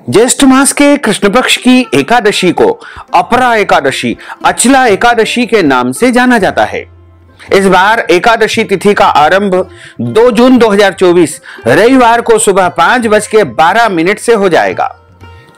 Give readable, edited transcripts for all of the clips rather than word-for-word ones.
ज्येष्ठ मास के कृष्ण पक्ष की एकादशी को अपरा एकादशी, अचला एकादशी के नाम से जाना जाता है। इस बार एकादशी तिथि का आरंभ 2 जून 2024 रविवार को सुबह 5:12 से हो जाएगा,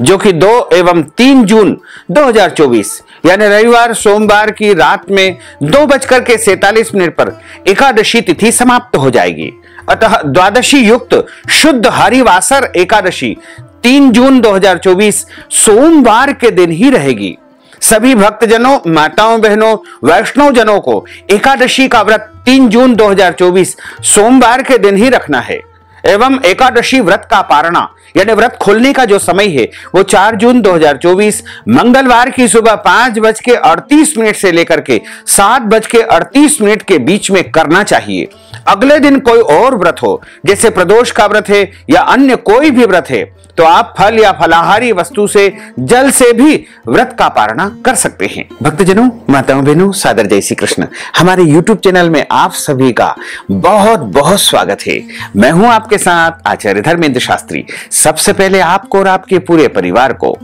जो कि 2 एवं 3 जून 2024 यानी रविवार सोमवार की रात में 2:47 पर एकादशी तिथि समाप्त हो जाएगी। अतः द्वादशी युक्त शुद्ध हरिवासर एकादशी 3 जून 2024 सोमवार के दिन ही रहेगी। सभी भक्तजनों, माताओं, बहनों, वैष्णव जनों को एकादशी का व्रत 3 जून 2024 सोमवार के दिन ही रखना है एवं एकादशी व्रत का पारणा यानी व्रत खोलने का जो समय है वो 4 जून 2024 मंगलवार की सुबह 5:38 से लेकर के 7:38 के बीच में करना चाहिए। अगले दिन कोई और व्रत हो, जैसे प्रदोष का व्रत है या अन्य कोई भी व्रत है, तो आप फल या फलाहारी वस्तु से, जल से भी व्रत का पारणा कर सकते हैं। भक्तजनों, माताओं, बहनों, सादर जय श्री कृष्ण। हमारे YouTube चैनल में आप सभी का बहुत बहुत स्वागत है। मैं हूं आपके साथ आचार्य धर्मेंद्र शास्त्री। सबसे पहले आपको और आपके पूरे परिवार को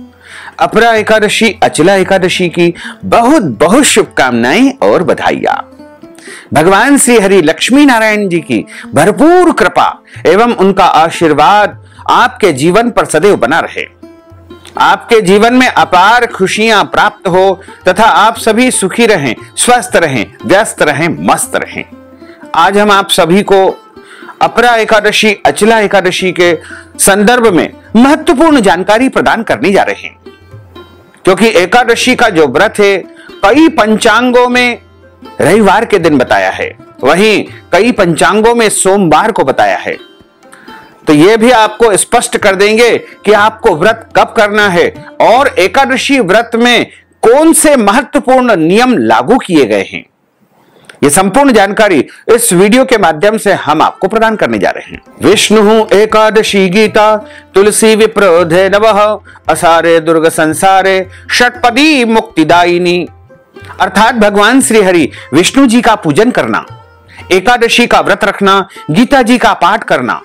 अपरा एकादशी, अचला एकादशी की बहुत बहुत शुभकामनाएं और बधाइयां। भगवान श्री हरि लक्ष्मी नारायण जी की भरपूर कृपा एवं उनका आशीर्वाद आपके जीवन पर सदैव बना रहे। आपके जीवन में अपार खुशियां प्राप्त हो तथा आप सभी सुखी रहें, स्वस्थ रहें, व्यस्त रहें, मस्त रहें। आज हम आप सभी को अपरा एकादशी, अचला एकादशी के संदर्भ में महत्वपूर्ण जानकारी प्रदान करने जा रहे हैं, क्योंकि एकादशी का जो व्रत है कई पंचांगों में रविवार के दिन बताया है, वहीं कई पंचांगों में सोमवार को बताया है। तो यह भी आपको स्पष्ट कर देंगे कि आपको व्रत कब करना है और एकादशी व्रत में कौन से महत्वपूर्ण नियम लागू किए गए हैं। यह संपूर्ण जानकारी इस वीडियो के माध्यम से हम आपको प्रदान करने जा रहे हैं। विष्णु एकादशी गीता तुलसी विप्रोधे नवः असारे दुर्ग संसारे षटपदी मुक्तिदायिनी। अर्थात भगवान श्री हरि विष्णु जी का पूजन करना, एकादशी का व्रत रखना, गीता जी का पाठ करना,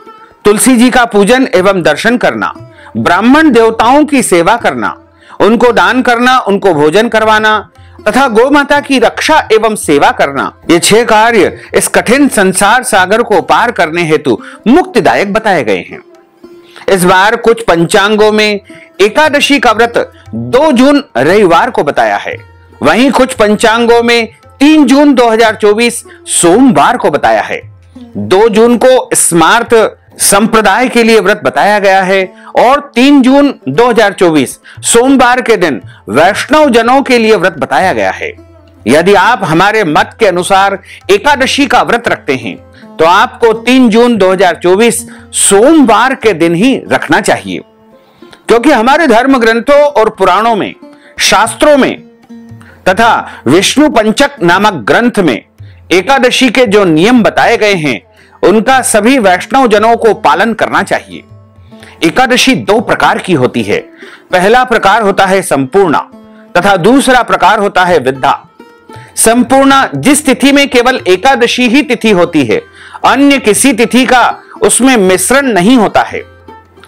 तुलसी जी का पूजन एवं दर्शन करना, ब्राह्मण देवताओं की सेवा करना, उनको दान करना, उनको भोजन करवाना तथा गौ माता की रक्षा एवं सेवा करना, ये 6 कार्य इस कठिन संसार सागर को पार करने हेतु मुक्तिदायक बताए गए हैं। इस बार कुछ पंचांगों में एकादशी का व्रत 2 जून रविवार को बताया है, वहीं कुछ पंचांगों में 3 जून 2024 सोमवार को बताया है। 2 जून को स्मार्त संप्रदाय के लिए व्रत बताया गया है और 3 जून 2024 सोमवार के दिन वैष्णव जनों के लिए व्रत बताया गया है। यदि आप हमारे मत के अनुसार एकादशी का व्रत रखते हैं तो आपको 3 जून 2024 सोमवार के दिन ही रखना चाहिए, क्योंकि हमारे धर्म ग्रंथों और पुराणों में, शास्त्रों में तथा विष्णु पंचक नामक ग्रंथ में एकादशी के जो नियम बताए गए हैं उनका सभी वैष्णव जनों को पालन करना चाहिए। एकादशी 2 प्रकार की होती है। पहला प्रकार होता है संपूर्णा तथा दूसरा प्रकार होता है विद्धा। संपूर्णा जिस तिथि में केवल एकादशी ही तिथि होती है, अन्य किसी तिथि का उसमें मिश्रण नहीं होता है,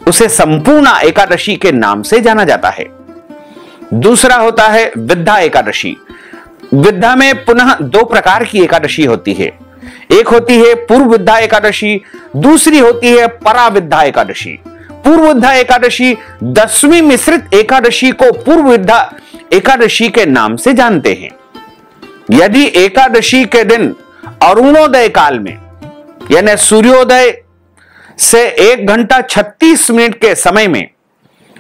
उसे संपूर्णा एकादशी के नाम से जाना जाता है। दूसरा होता है विद्धा एकादशी। विद्धा में पुनः 2 प्रकार की एकादशी होती है। एक होती है पूर्व विद्धा एकादशी, दूसरी होती है पराविद्धा एकादशी। पूर्व विद्धा एकादशी 10वीं मिश्रित एकादशी को पूर्व विद्धा एकादशी के नाम से जानते हैं। यदि एकादशी के दिन अरुणोदय काल में यानी सूर्योदय से 1 घंटा 36 मिनट के समय में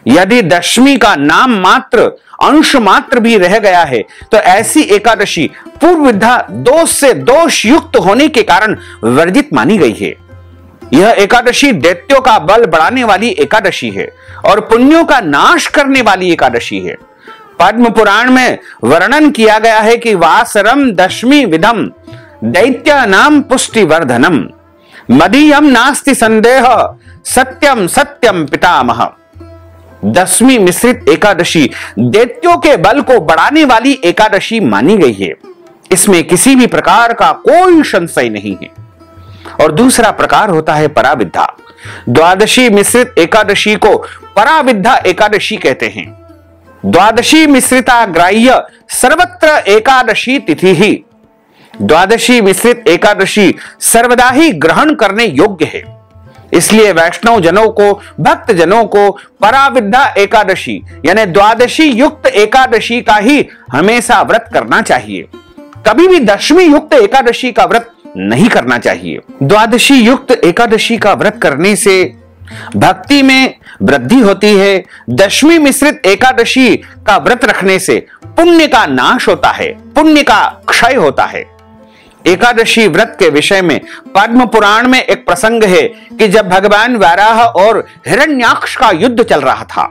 यदि दशमी का नाम मात्र, अंश मात्र भी रह गया है तो ऐसी एकादशी पूर्व विद्या दोष से दोष युक्त होने के कारण वर्जित मानी गई है। यह एकादशी दैत्यों का बल बढ़ाने वाली एकादशी है और पुण्यों का नाश करने वाली एकादशी है। पद्म पुराण में वर्णन किया गया है कि वासरम दशमी विधम दैत्य नाम पुष्टि वर्धनम मदीयम नास्ति संदेह सत्यम सत्यम पितामह। 10वीं मिश्रित एकादशी दैत्यों के बल को बढ़ाने वाली एकादशी मानी गई है, इसमें किसी भी प्रकार का कोई संशय नहीं है। और दूसरा प्रकार होता है पराविद्या। द्वादशी मिश्रित एकादशी को पराविद्या एकादशी कहते हैं। द्वादशी मिश्रिता ग्राह्य सर्वत्र एकादशी तिथि ही। द्वादशी मिश्रित एकादशी सर्वदा ही ग्रहण करने योग्य है। इसलिए वैष्णव जनों को, भक्त जनों को पराविद्या एकादशी यानी द्वादशी युक्त एकादशी का ही हमेशा व्रत करना चाहिए। कभी भी दशमी युक्त एकादशी का व्रत नहीं करना चाहिए। द्वादशी युक्त एकादशी का व्रत करने से भक्ति में वृद्धि होती है। दशमी मिश्रित एकादशी का व्रत रखने से पुण्य का नाश होता है, पुण्य का क्षय होता है। एकादशी व्रत के विषय में पद्म पुराण में एक प्रसंग है कि जब भगवान वाराह और हिरण्याक्ष का युद्ध चल रहा था,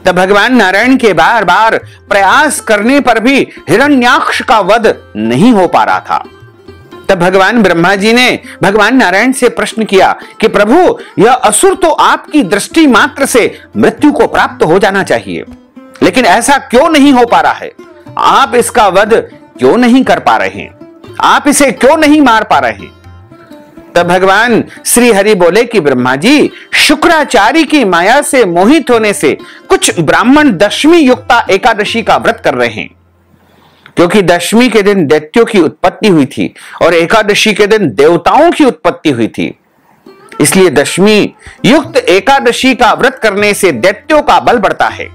तब भगवान नारायण के बार बार प्रयास करने पर भी हिरण्याक्ष का वध नहीं हो पा रहा था। तब भगवान ब्रह्मा जी ने भगवान नारायण से प्रश्न किया कि प्रभु, यह असुर तो आपकी दृष्टि मात्र से मृत्यु को प्राप्त हो जाना चाहिए, लेकिन ऐसा क्यों नहीं हो पा रहा है? आप इसका वध क्यों नहीं कर पा रहे हैं? आप इसे क्यों नहीं मार पा रहे हैं? तब भगवान श्री हरि बोले कि ब्रह्मा जी, शुक्राचार्य की माया से मोहित होने से कुछ ब्राह्मण दशमी युक्ता एकादशी का व्रत कर रहे हैं, क्योंकि दशमी के दिन दैत्यों की उत्पत्ति हुई थी और एकादशी के दिन देवताओं की उत्पत्ति हुई थी। इसलिए दशमी युक्त एकादशी का व्रत करने से दैत्यों का बल बढ़ता है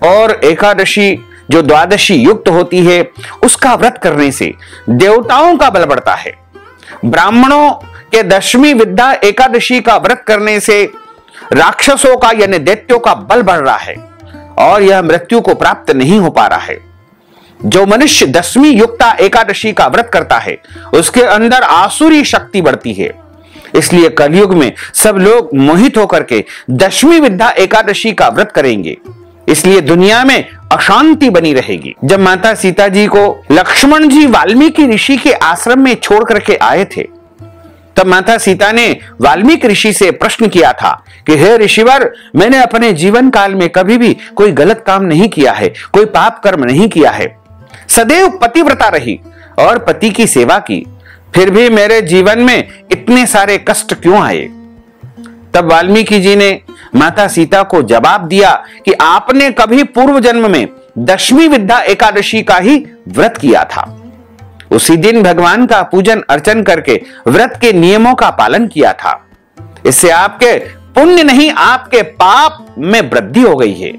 और एकादशी जो द्वादशी युक्त होती है उसका व्रत करने से देवताओं का बल बढ़ता है। ब्राह्मणों के दशमी विद्या एकादशी का व्रत करने से राक्षसों का यानी दैत्यों का बल बढ़ रहा है और यह मृत्यु को प्राप्त नहीं हो पा रहा है। जो मनुष्य दशमी युक्ता एकादशी का व्रत करता है उसके अंदर आसुरी शक्ति बढ़ती है। इसलिए कलयुग में सब लोग मोहित होकर के दशमी विद्या एकादशी का व्रत करेंगे। इसलिए दुनिया में अशांति बनी रहेगी। जब माता सीता जी को लक्ष्मण जी वाल्मीकि ऋषि के आश्रम में छोड़ करके आए थे, तब माता सीता ने वाल्मीकि ऋषि से प्रश्न किया था कि हे ऋषिवर, मैंने अपने जीवन काल में कभी भी कोई गलत काम नहीं किया है, कोई पाप कर्म नहीं किया है, सदैव पतिव्रता रही और पति की सेवा की, फिर भी मेरे जीवन में इतने सारे कष्ट क्यों आए? तब वाल्मीकि जी ने माता सीता को जवाब दिया कि आपने कभी पूर्व जन्म में दशमी विद्या एकादशी का ही व्रत किया था। उसी दिन भगवान का पूजन अर्चन करके व्रत के नियमों का पालन किया था। इससे आपके पुण्य नहीं, आपके पाप में वृद्धि हो गई है।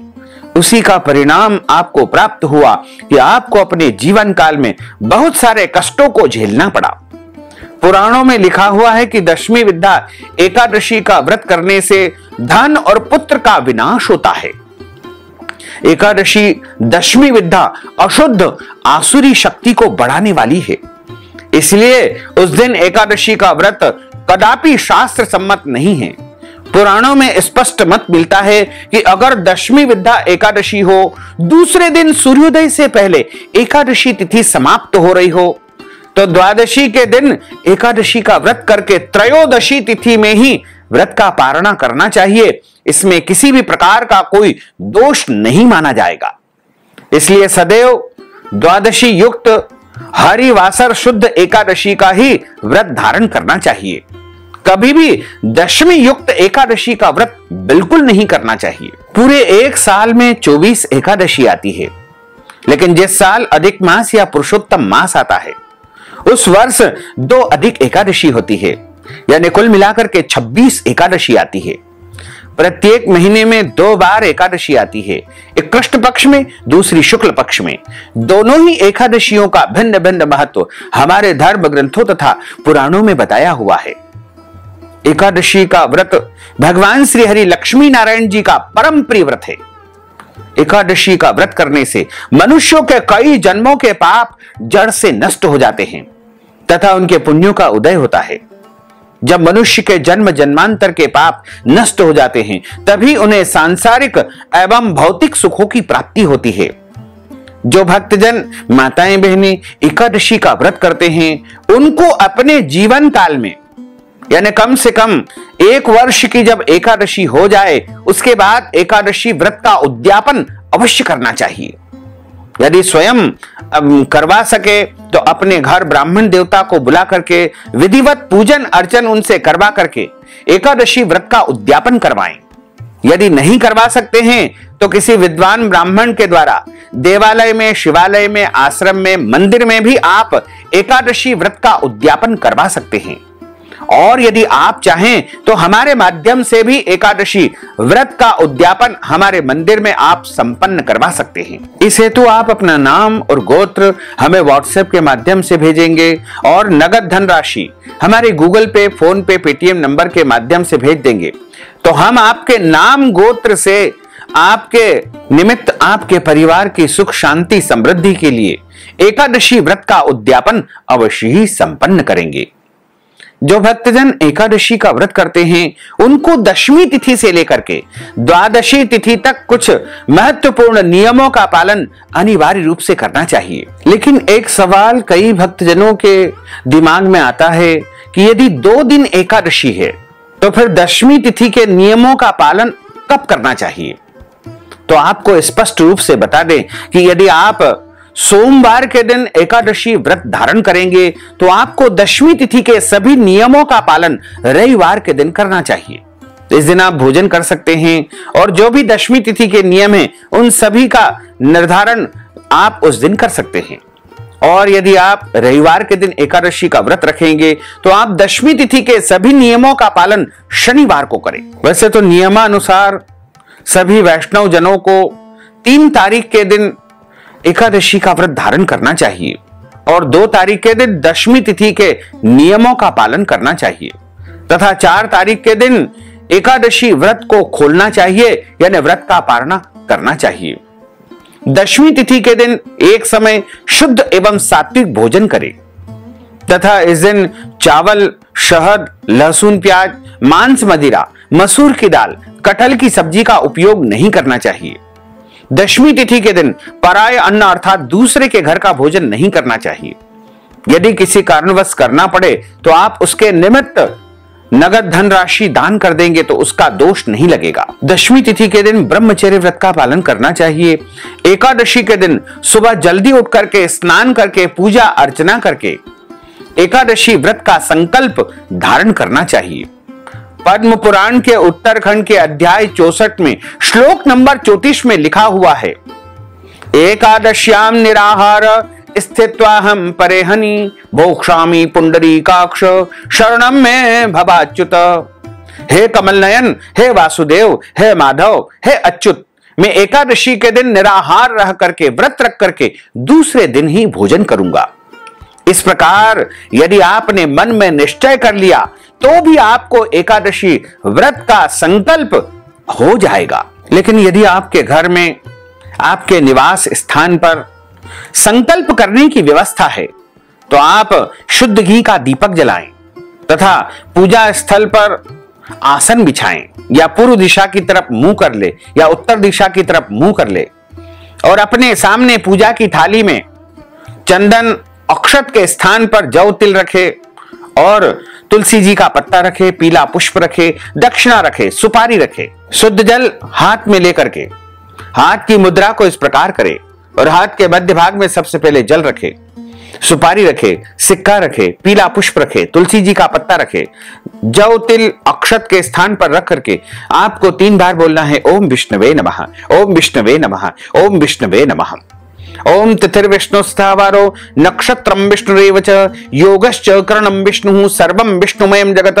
उसी का परिणाम आपको प्राप्त हुआ कि आपको अपने जीवन काल में बहुत सारे कष्टों को झेलना पड़ा। पुराणों में लिखा हुआ है कि दशमी विद्या एकादशी का व्रत करने से धन और पुत्र का विनाश होता है। एकादशी दशमी विद्या अशुद्ध आसुरी शक्ति को बढ़ाने वाली है। इसलिए उस दिन एकादशी का व्रत कदापि शास्त्र सम्मत नहीं है। पुराणों में स्पष्ट मत मिलता है कि अगर दशमी विद्या एकादशी हो, दूसरे दिन सूर्योदय से पहले एकादशी तिथि समाप्त हो रही हो, तो द्वादशी के दिन एकादशी का व्रत करके त्रयोदशी तिथि में ही व्रत का पारणा करना चाहिए। इसमें किसी भी प्रकार का कोई दोष नहीं माना जाएगा। इसलिए सदैव द्वादशी युक्त हरिवासर शुद्ध एकादशी का ही व्रत धारण करना चाहिए। कभी भी दशमी युक्त एकादशी का व्रत बिल्कुल नहीं करना चाहिए। पूरे एक साल में 24 एकादशी आती है, लेकिन जिस साल अधिक मास या पुरुषोत्तम मास आता है उस वर्ष 2 अधिक एकादशी होती है, यानी कुल मिलाकर के 26 एकादशी आती है। प्रत्येक महीने में 2 बार एकादशी आती है, एक कृष्ण पक्ष में, दूसरी शुक्ल पक्ष में। दोनों ही एकादशियों का भिन्न भिन्न महत्व हमारे धर्म ग्रंथों तथा पुराणों में बताया हुआ है। एकादशी का व्रत भगवान श्री हरि लक्ष्मी नारायण जी का परम प्रिय व्रत है। एकादशी का व्रत करने से मनुष्यों के कई जन्मों के पाप जड़ से नष्ट हो जाते हैं तथा उनके पुण्यों का उदय होता है। जब मनुष्य के जन्म जन्मांतर के पाप नष्ट हो जाते हैं, तभी उन्हें सांसारिक एवं भौतिक सुखों की प्राप्ति होती है। जो भक्तजन माताएं बहनें एकादशी का व्रत करते हैं, उनको अपने जीवन काल में यानी कम से कम 1 वर्ष की जब एकादशी हो जाए, उसके बाद एकादशी व्रत का उद्यापन अवश्य करना चाहिए। यदि स्वयं करवा सके तो अपने घर ब्राह्मण देवता को बुला करके विधिवत पूजन अर्चन उनसे करवा करके एकादशी व्रत का उद्यापन करवाएं। यदि नहीं करवा सकते हैं तो किसी विद्वान ब्राह्मण के द्वारा देवालय में, शिवालय में, आश्रम में, मंदिर में भी आप एकादशी व्रत का उद्यापन करवा सकते हैं। और यदि आप चाहें तो हमारे माध्यम से भी एकादशी व्रत का उद्यापन हमारे मंदिर में आप संपन्न करवा सकते हैं। इस हेतु आप अपना नाम और गोत्र हमें व्हाट्सएप के माध्यम से भेजेंगे और नगद धनराशि हमारे गूगल पे, फोन पे, पेटीएम नंबर के माध्यम से भेज देंगे तो हम आपके नाम गोत्र से आपके निमित्त आपके परिवार की सुख शांति समृद्धि के लिए एकादशी व्रत का उद्यापन अवश्य ही संपन्न करेंगे। जो भक्तजन एकादशी का व्रत करते हैं उनको दशमी तिथि से लेकर के द्वादशी तिथि तक कुछ महत्वपूर्ण नियमों का पालन अनिवार्य रूप से करना चाहिए। लेकिन एक सवाल कई भक्तजनों के दिमाग में आता है कि यदि 2 दिन एकादशी है तो फिर दशमी तिथि के नियमों का पालन कब करना चाहिए। तो आपको स्पष्ट रूप से बता दें कि यदि आप सोमवार के दिन एकादशी व्रत धारण करेंगे तो आपको दशमी तिथि के सभी नियमों का पालन रविवार के दिन करना चाहिए। इस दिन आप भोजन कर सकते हैं और जो भी दशमी तिथि के नियम हैं उन सभी का निर्धारण आप उस दिन कर सकते हैं। और यदि आप रविवार के दिन एकादशी का व्रत रखेंगे तो आप दशमी तिथि के सभी नियमों का पालन शनिवार को करें। वैसे तो नियमानुसार सभी वैष्णव जनों को 3 तारीख के दिन एकादशी का व्रत धारण करना चाहिए और 2 तारीख के दिन दशमी तिथि के नियमों का पालन करना चाहिए तथा 4 तारीख के दिन एकादशी व्रत को खोलना चाहिए यानी व्रत का पारणा करना चाहिए। दशमी तिथि के दिन एक समय शुद्ध एवं सात्विक भोजन करें तथा इस दिन चावल, शहद, लहसुन, प्याज, मांस, मदिरा, मसूर की दाल, कटहल की सब्जी का उपयोग नहीं करना चाहिए। दशमी तिथि के दिन पराय अन्न अर्थात दूसरे के घर का भोजन नहीं करना चाहिए। यदि किसी कारणवश करना पड़े तो आप उसके निमित्त नगद धनराशि दान कर देंगे तो उसका दोष नहीं लगेगा। दशमी तिथि के दिन ब्रह्मचर्य व्रत का पालन करना चाहिए। एकादशी के दिन सुबह जल्दी उठ करके स्नान करके पूजा अर्चना करके एकादशी व्रत का संकल्प धारण करना चाहिए। पद्म पुराण के उत्तरखंड के अध्याय 64 में श्लोक नंबर 34 में लिखा हुआ है, एकादश्याम निराहार स्थित्वाहम परेहनि भोक्षामि पुंडरीकाक्ष शरणम में भवाच्युत। हे कमल नयन, हे वासुदेव, हे माधव, हे अच्युत, मैं एकादशी के दिन निराहार रह करके व्रत रख करके दूसरे दिन ही भोजन करूंगा। इस प्रकार यदि आपने मन में निश्चय कर लिया तो भी आपको एकादशी व्रत का संकल्प हो जाएगा। लेकिन यदि आपके घर में, आपके निवास स्थान पर संकल्प करने की व्यवस्था है तो आप शुद्ध घी का दीपक जलाएं तथा पूजा स्थल पर आसन बिछाएं या पूर्व दिशा की तरफ मुंह कर ले या उत्तर दिशा की तरफ मुंह कर ले और अपने सामने पूजा की थाली में चंदन अक्षत के स्थान पर जौ तिल रखे और तुलसी जी का पत्ता रखे, पीला पुष्प रखे, दक्षिणा रखे, सुपारी रखे, शुद्ध जल हाथ में लेकर के हाथ की मुद्रा को इस प्रकार करे और हाथ के मध्य भाग में सबसे पहले जल रखे, सुपारी रखे, सिक्का रखे, पीला पुष्प रखे, तुलसी जी का पत्ता रखे, जौ तिल अक्षत के स्थान पर रख करके आपको 3 बार बोलना है, ओम विष्णवे नमः, ओम विष्णवे नमः, ओम विष्णवे नमः। ओम तिथिर्विष्णु स्थावारो नक्षत्रम विष्णुरेव च योगश्च करणम विष्णु सर्वम विष्णुमयम जगत।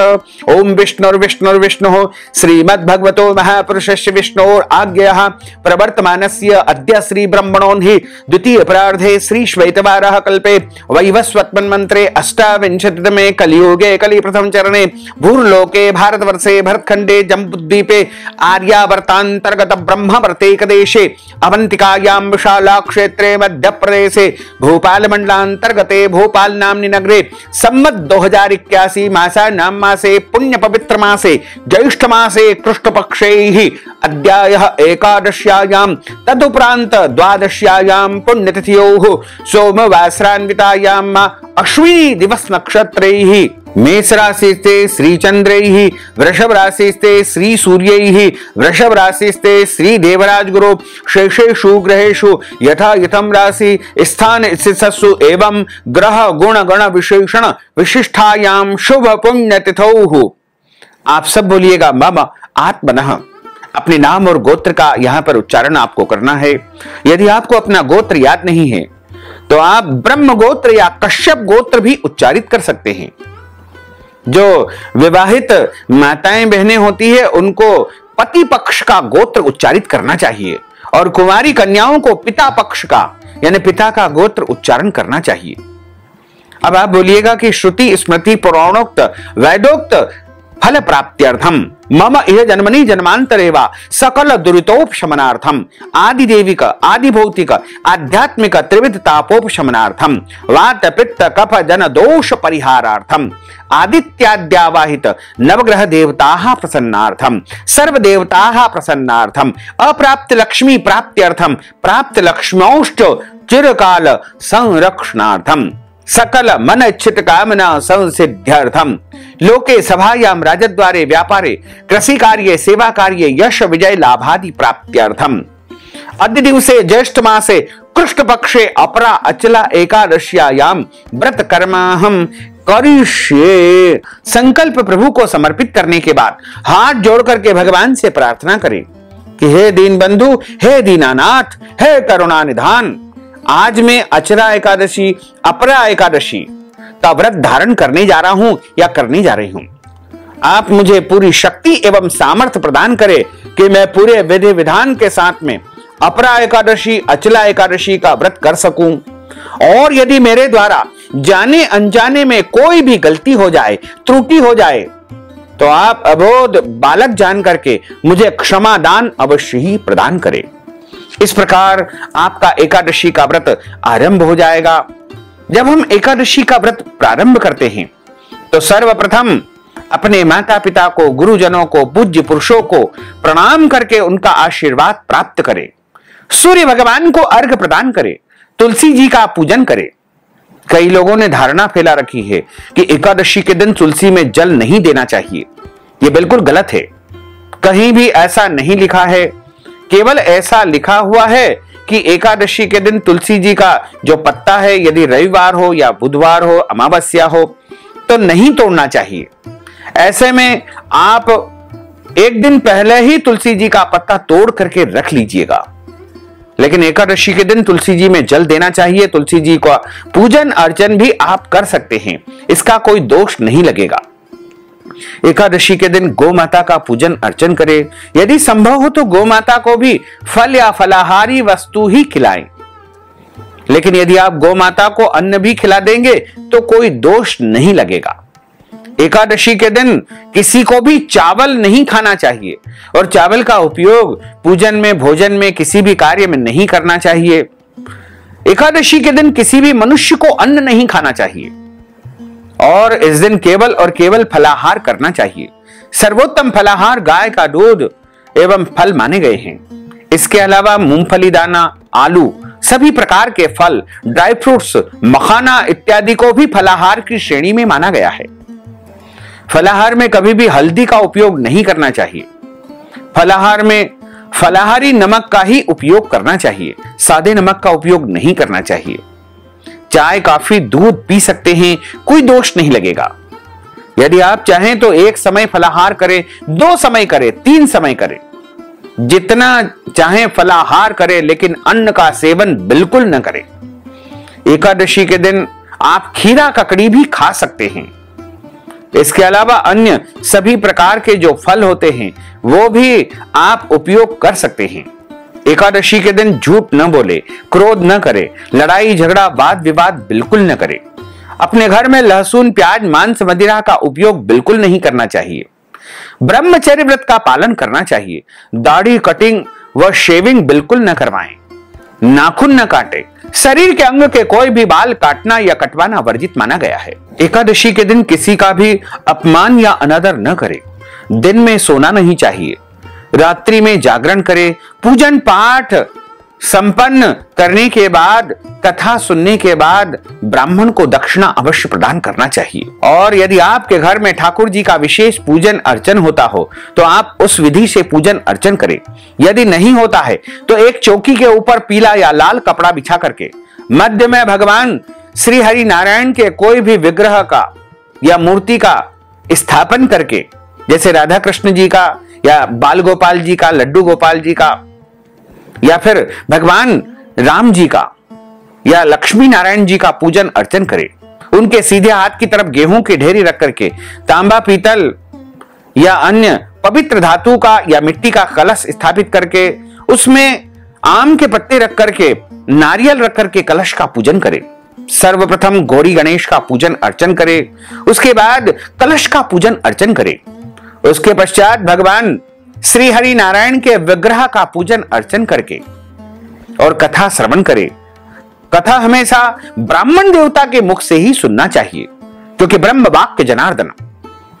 ओम विष्णुर्विष्णुर्विष्णुः श्रीमद्भगवतो महापुरुषस्य विष्णोर आज्ञया प्रवर्तमानस्य अद्य श्री ब्रह्मणोन्हि द्वितीय प्रार्धे श्री श्वेतवारः कल्पे वैवस्वत्मन्वन्तरे अष्टाविंशतितमे कलियुगे कलि प्रथम चरणे भूर्लोके भारतवर्षे भरतखंडे जम्बूद्वीपे आर्यावर्तांतर्गत ब्रह्मवर्तेकदेशे अवंतिकायां विशाला क्षेत्रे मध्य प्रदेशे भोपाल मंडलांतर्गते भोपाल नामनि नगरे सम्मत 2081 मासानां मासे पुण्य पवित्र मासे ज्येष्ठ मासे कृष्ण पक्षे अद्यायः एकादश्यायां तदुपरांत द्वादश्यायां पुण्यतिथ्योः सोमवासरान्वितायां अश्विनी दिवस नक्षत्रैः मेष राशिस्ते श्री चंद्रैः, वृषभ राशिस्ते श्री सूर्यैः, वृषभ राशिस्ते श्री देवराज गुरु, शेषेषु ग्रहेषु यथा यथम राशि स्थान स्थितस्सु एवं ग्रह गुण गण विशेषण विशिष्टायाम शुभ पुण्य तिथौ। आप सब बोलिएगा मम आत्मनः। अपने नाम और गोत्र का यहां पर उच्चारण आपको करना है। यदि आपको अपना गोत्र याद नहीं है तो आप ब्रह्म गोत्र या कश्यप गोत्र भी उच्चारित कर सकते हैं। जो विवाहित माताएं बहनें होती है उनको पति पक्ष का गोत्र उच्चारित करना चाहिए और कुंवारी कन्याओं को पिता पक्ष का यानी पिता का गोत्र उच्चारण करना चाहिए। अब आप बोलिएगा कि श्रुति स्मृति पुराणोक्त वैदोक्त फल प्राप्त्यर्थम मम इह जन्मनि जन्मांतरेवा सकल दुरितोपशमनार्थम आदि देविक आदि भौतिक आध्यात्मिक त्रिविध तापोपशमनार्थम वात पित्त कफ जन दोष परिहारार्थम आदित्याद्यावाहित नवग्रह देवताः प्रसन्नार्थम सर्व देवताः प्रसन्नार्थम अप्राप्त लक्ष्मी प्राप्त्यर्थम प्राप्त लक्ष्म्योष्ट चिरकाल संरक्षणार्थम सकल मन इच्छित कामना संसिद्ध्यर्थम लोके सभायाम राजद्वारे व्यापारे कृषि कार्ये सेवा कार्ये यश विजय लाभादि प्राप्त्यर्थम अद्य दिवसे ज्येष्ठ मासे कृष्ण पक्षे अपरा अचला एकादश्यायाम व्रत कर्माहम करिष्ये। संकल्प प्रभु को समर्पित करने के बाद हाथ जोड़ करके भगवान से प्रार्थना करें कि हे दीन बंधु, हे दीनानाथ, हे करुणा निधान, आज मैं अचला एकादशी अपरा एकादशी का व्रत धारण करने जा रहा हूं या करने जा रही हूं। आप मुझे पूरी शक्ति एवं सामर्थ्य प्रदान करें कि मैं पूरे विधि विधान के साथ में अपरा एकादशी अचला एकादशी का व्रत कर सकूं। और यदि मेरे द्वारा जाने अनजाने में कोई भी गलती हो जाए, त्रुटि हो जाए, तो आप अबोध बालक जान करके मुझे क्षमा दान अवश्य ही प्रदान करें। इस प्रकार आपका एकादशी का व्रत आरंभ हो जाएगा। जब हम एकादशी का व्रत प्रारंभ करते हैं तो सर्वप्रथम अपने माता पिता को, गुरुजनों को, पूज्य पुरुषों को प्रणाम करके उनका आशीर्वाद प्राप्त करें। सूर्य भगवान को अर्घ्य प्रदान करें, तुलसी जी का पूजन करें। कई लोगों ने धारणा फैला रखी है कि एकादशी के दिन तुलसी में जल नहीं देना चाहिए। यह बिल्कुल गलत है। कहीं भी ऐसा नहीं लिखा है। केवल ऐसा लिखा हुआ है कि एकादशी के दिन तुलसी जी का जो पत्ता है, यदि रविवार हो या बुधवार हो, अमावस्या हो, तो नहीं तोड़ना चाहिए। ऐसे में आप एक दिन पहले ही तुलसी जी का पत्ता तोड़ करके रख लीजिएगा। लेकिन एकादशी के दिन तुलसी जी में जल देना चाहिए। तुलसी जी का पूजन अर्चन भी आप कर सकते हैं, इसका कोई दोष नहीं लगेगा। एकादशी के दिन गौ माता का पूजन अर्चन करें। यदि संभव हो तो गौ माता को भी फल या फलाहारी वस्तु ही खिलाएं। लेकिन यदि आप गौ माता को अन्न भी खिला देंगे तो कोई दोष नहीं लगेगा। एकादशी के दिन किसी को भी चावल नहीं खाना चाहिए और चावल का उपयोग पूजन में, भोजन में, किसी भी कार्य में नहीं करना चाहिए। एकादशी के दिन किसी भी मनुष्य को अन्न नहीं खाना चाहिए और इस दिन केवल और केवल फलाहार करना चाहिए। सर्वोत्तम फलाहार गाय का दूध एवं फल माने गए हैं। इसके अलावा मूंगफली दाना, आलू, सभी प्रकार के फल, ड्राई फ्रूट्स, मखाना इत्यादि को भी फलाहार की श्रेणी में माना गया है। फलाहार में कभी भी हल्दी का उपयोग नहीं करना चाहिए। फलाहार में फलाहारी नमक का ही उपयोग करना चाहिए, सादे नमक का उपयोग नहीं करना चाहिए। चाय, कॉफी, दूध पी सकते हैं, कोई दोष नहीं लगेगा। यदि आप चाहें तो एक समय फलाहार करें, 2 समय करें, 3 समय करें, जितना चाहें फलाहार करें, लेकिन अन्न का सेवन बिल्कुल न करें। एकादशी के दिन आप खीरा ककड़ी भी खा सकते हैं। इसके अलावा अन्य सभी प्रकार के जो फल होते हैं वो भी आप उपयोग कर सकते हैं। एकादशी के दिन झूठ न बोले, क्रोध न करे, लड़ाई झगड़ा वाद विवाद बिल्कुल न करे। अपने घर में लहसुन, प्याज, मांस, मदिरा का उपयोग बिल्कुल नहीं करना चाहिए। ब्रह्मचर्य व्रत का पालन करना चाहिए। दाढ़ी, कटिंग व शेविंग बिल्कुल न करवाएं। नाखून न काटे। शरीर के अंग के कोई भी बाल काटना या कटवाना वर्जित माना गया है। एकादशी के दिन किसी का भी अपमान या अनादर न करे। दिन में सोना नहीं चाहिए। रात्रि में जागरण करें। पूजन पाठ संपन्न करने के बाद, कथा सुनने के बाद ब्राह्मण को दक्षिणा अवश्य प्रदान करना चाहिए। और यदि आपके घर में ठाकुर जी का विशेष पूजन अर्चन होता हो तो आप उस विधि से पूजन अर्चन करें। यदि नहीं होता है तो एक चौकी के ऊपर पीला या लाल कपड़ा बिछा करके मध्य में भगवान श्री हरि नारायण के कोई भी विग्रह का या मूर्ति का स्थापन करके, जैसे राधा कृष्ण जी का या बाल गोपाल जी का, लड्डू गोपाल जी का, या फिर भगवान राम जी का या लक्ष्मी नारायण जी का पूजन अर्चन करें। उनके सीधे हाथ की तरफ गेहूं की ढेरी रख करके तांबा, पीतल या अन्य पवित्र धातु का या मिट्टी का कलश स्थापित करके उसमें आम के पत्ते रख करके, नारियल रख करके कलश का पूजन करें। सर्वप्रथम गौरी गणेश का पूजन अर्चन करें, उसके बाद कलश का पूजन अर्चन करें। उसके पश्चात भगवान श्री हरि नारायण के विग्रह का पूजन अर्चन करके और कथा श्रवण करें। कथा हमेशा ब्राह्मण देवता के मुख से ही सुनना चाहिए, क्योंकि ब्रह्म वाक्य जनार्दन।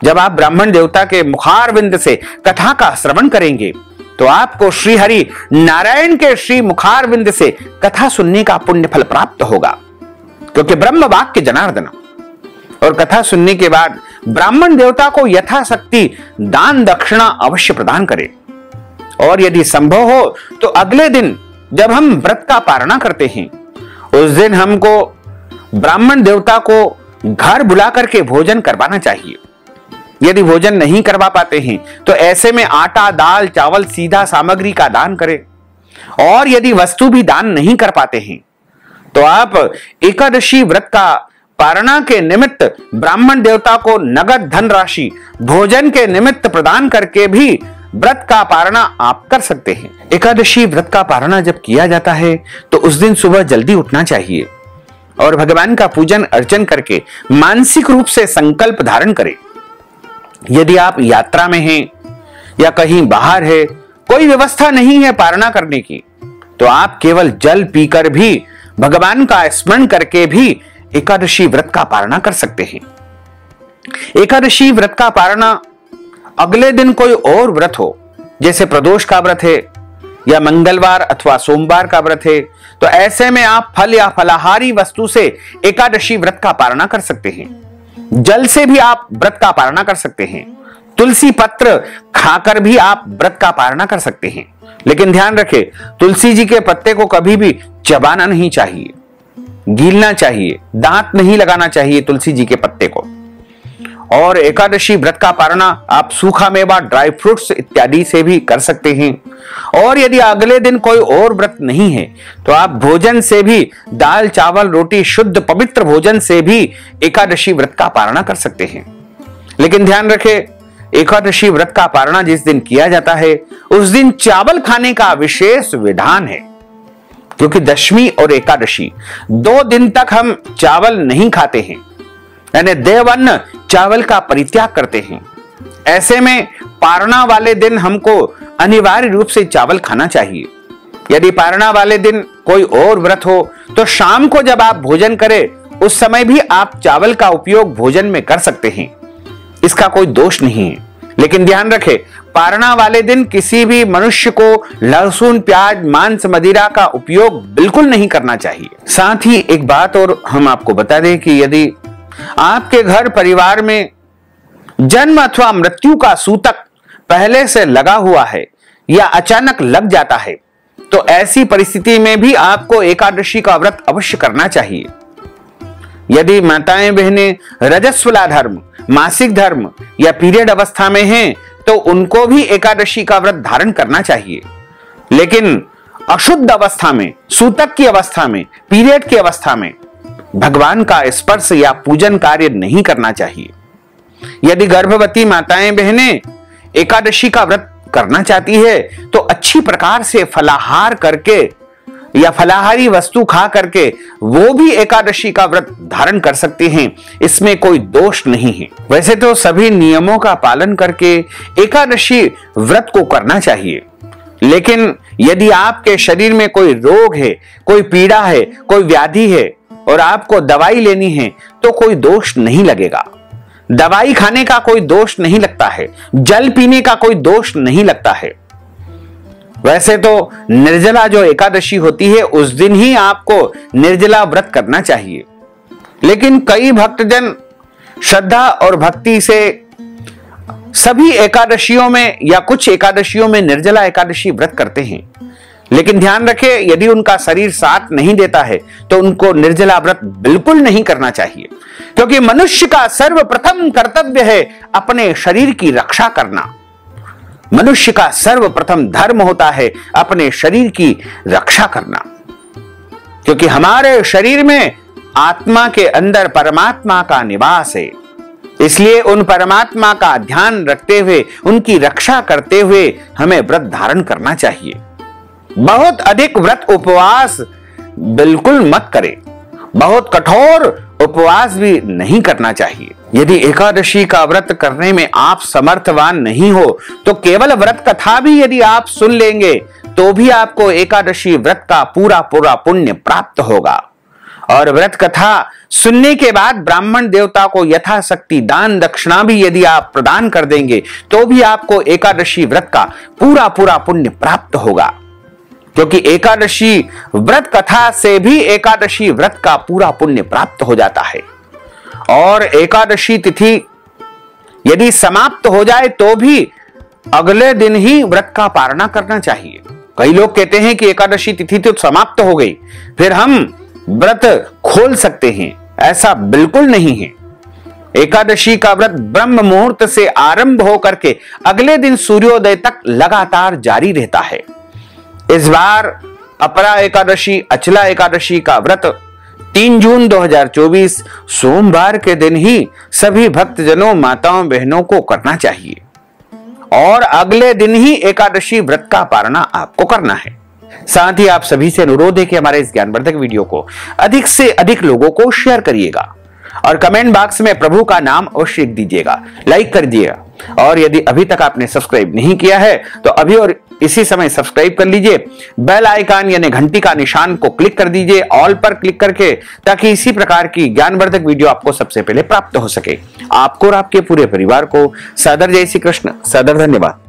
जब आप ब्राह्मण देवता के मुखारविंद से कथा का श्रवण करेंगे तो आपको श्री हरि नारायण के श्री मुखारविंद से कथा सुनने का पुण्य फल प्राप्त होगा, क्योंकि ब्रह्म वाक्य जनार्दन। और कथा सुनने के बाद ब्राह्मण देवता को यथाशक्ति दान दक्षिणा अवश्य प्रदान करें। और यदि संभव हो तो अगले दिन जब हम व्रत का पारणा करते हैं उस दिन हमको ब्राह्मण देवता को घर बुला करके भोजन करवाना चाहिए। यदि भोजन नहीं करवा पाते हैं तो ऐसे में आटा, दाल, चावल, सीधा सामग्री का दान करें। और यदि वस्तु भी दान नहीं कर पाते हैं तो आप एकादशी व्रत का पारणा के निमित्त ब्राह्मण देवता को नगद धनराशि भोजन के निमित्त प्रदान करके भी व्रत का पारणा आप कर सकते हैं। एकादशी व्रत का पारणा जब किया जाता है तो उस दिन सुबह जल्दी उठना चाहिए और भगवान का पूजन अर्चन करके मानसिक रूप से संकल्प धारण करें। यदि आप यात्रा में हैं या कहीं बाहर है, कोई व्यवस्था नहीं है पारणा करने की, तो आप केवल जल पीकर भी भगवान का स्मरण करके भी एकादशी व्रत का पारणा कर सकते हैं। एकादशी व्रत का पारणा अगले दिन कोई और व्रत हो, जैसे प्रदोष का व्रत है या मंगलवार अथवा सोमवार का व्रत है, तो ऐसे में आप फल या फलाहारी वस्तु से एकादशी व्रत का पारणा कर सकते हैं। जल से भी आप व्रत का पारणा कर सकते हैं। तुलसी पत्र खाकर भी आप व्रत का पारणा कर सकते हैं। लेकिन ध्यान रखें, तुलसी जी के पत्ते को कभी भी चबाना नहीं चाहिए, गीलना चाहिए, दांत नहीं लगाना चाहिए तुलसी जी के पत्ते को। और एकादशी व्रत का पारणा आप सूखा मेवा, ड्राई फ्रूट्स इत्यादि से भी कर सकते हैं। और यदि अगले दिन कोई और व्रत नहीं है तो आप भोजन से भी, दाल, चावल, रोटी, शुद्ध पवित्र भोजन से भी एकादशी व्रत का पारणा कर सकते हैं। लेकिन ध्यान रखें, एकादशी व्रत का पारणा जिस दिन किया जाता है उस दिन चावल खाने का विशेष विधान है, क्योंकि दशमी और एकादशी 2 दिन तक हम चावल नहीं खाते हैं, यानी देवअन्न चावल का परित्याग करते हैं। ऐसे में पारणा वाले दिन हमको अनिवार्य रूप से चावल खाना चाहिए। यदि पारणा वाले दिन कोई और व्रत हो तो शाम को जब आप भोजन करें उस समय भी आप चावल का उपयोग भोजन में कर सकते हैं, इसका कोई दोष नहीं है। लेकिन ध्यान रखें, पारणा वाले दिन किसी भी मनुष्य को लहसुन, प्याज, मांस, मदिरा का उपयोग बिल्कुल नहीं करना चाहिए। साथ ही एक बात और हम आपको बता दें कि यदि आपके घर परिवार में जन्म अथवा मृत्यु का सूतक पहले से लगा हुआ है या अचानक लग जाता है तो ऐसी परिस्थिति में भी आपको एकादशी का व्रत अवश्य करना चाहिए। यदि माताएं बहनें रजस्वला धर्म, मासिक धर्म या पीरियड अवस्था में हैं तो उनको भी एकादशी का व्रत धारण करना चाहिए। लेकिन अशुद्ध अवस्था में, सूतक की अवस्था में, पीरियड की अवस्था में भगवान का स्पर्श या पूजन कार्य नहीं करना चाहिए। यदि गर्भवती माताएं बहनें एकादशी का व्रत करना चाहती है तो अच्छी प्रकार से फलाहार करके या फलाहारी वस्तु खा करके वो भी एकादशी का व्रत धारण कर सकते हैं, इसमें कोई दोष नहीं है। वैसे तो सभी नियमों का पालन करके एकादशी व्रत को करना चाहिए, लेकिन यदि आपके शरीर में कोई रोग है, कोई पीड़ा है, कोई व्याधि है और आपको दवाई लेनी है तो कोई दोष नहीं लगेगा। दवाई खाने का कोई दोष नहीं लगता है, जल पीने का कोई दोष नहीं लगता है। वैसे तो निर्जला जो एकादशी होती है उस दिन ही आपको निर्जला व्रत करना चाहिए, लेकिन कई भक्तजन श्रद्धा और भक्ति से सभी एकादशियों में या कुछ एकादशियों में निर्जला एकादशी व्रत करते हैं। लेकिन ध्यान रखें, यदि उनका शरीर साथ नहीं देता है तो उनको निर्जला व्रत बिल्कुल नहीं करना चाहिए, क्योंकि मनुष्य का सर्वप्रथम कर्तव्य है अपने शरीर की रक्षा करना। मनुष्य का सर्वप्रथम धर्म होता है अपने शरीर की रक्षा करना, क्योंकि हमारे शरीर में आत्मा के अंदर परमात्मा का निवास है। इसलिए उन परमात्मा का ध्यान रखते हुए, उनकी रक्षा करते हुए हमें व्रत धारण करना चाहिए। बहुत अधिक व्रत उपवास बिल्कुल मत करें, बहुत कठोर उपवास भी नहीं करना चाहिए। यदि एकादशी का व्रत करने में आप समर्थवान नहीं हो तो केवल व्रत कथा भी यदि आप सुन लेंगे तो भी आपको एकादशी व्रत का पूरा पूरा पुण्य प्राप्त होगा। और व्रत कथा सुनने के बाद ब्राह्मण देवता को यथाशक्ति दान दक्षिणा भी यदि आप प्रदान कर देंगे तो भी आपको एकादशी व्रत का पूरा पूरा पुण्य प्राप्त होगा, क्योंकि एकादशी व्रत कथा से भी एकादशी व्रत का पूरा पुण्य प्राप्त हो जाता है। और एकादशी तिथि यदि समाप्त हो जाए तो भी अगले दिन ही व्रत का पारणा करना चाहिए। कई लोग कहते हैं कि एकादशी तिथि तो समाप्त हो गई, फिर हम व्रत खोल सकते हैं। ऐसा बिल्कुल नहीं है। एकादशी का व्रत ब्रह्म मुहूर्त से आरंभ होकर के अगले दिन सूर्योदय तक लगातार जारी रहता है। इस बार अपरा एकादशी, अचला एकादशी का व्रत 3 जून 2024 सोमवार के दिन ही सभी भक्तजनों, माताओं, बहनों को करना चाहिए और अगले दिन ही एकादशी व्रत का पारणा आपको करना है। साथ ही आप सभी से अनुरोध है कि हमारे इस ज्ञानवर्धक वीडियो को अधिक से अधिक लोगों को शेयर करिएगा और कमेंट बॉक्स में प्रभु का नाम अवश्य लिख दीजिएगा, लाइक कर दीजिएगा। और यदि अभी तक आपने सब्सक्राइब नहीं किया है तो अभी और इसी समय सब्सक्राइब कर लीजिए। बेल आइकन यानी घंटी का निशान को क्लिक कर दीजिए, ऑल पर क्लिक करके, ताकि इसी प्रकार की ज्ञानवर्धक वीडियो आपको सबसे पहले प्राप्त हो सके। आपको और आपके पूरे परिवार को सादर जय श्री कृष्ण, सादर धन्यवाद।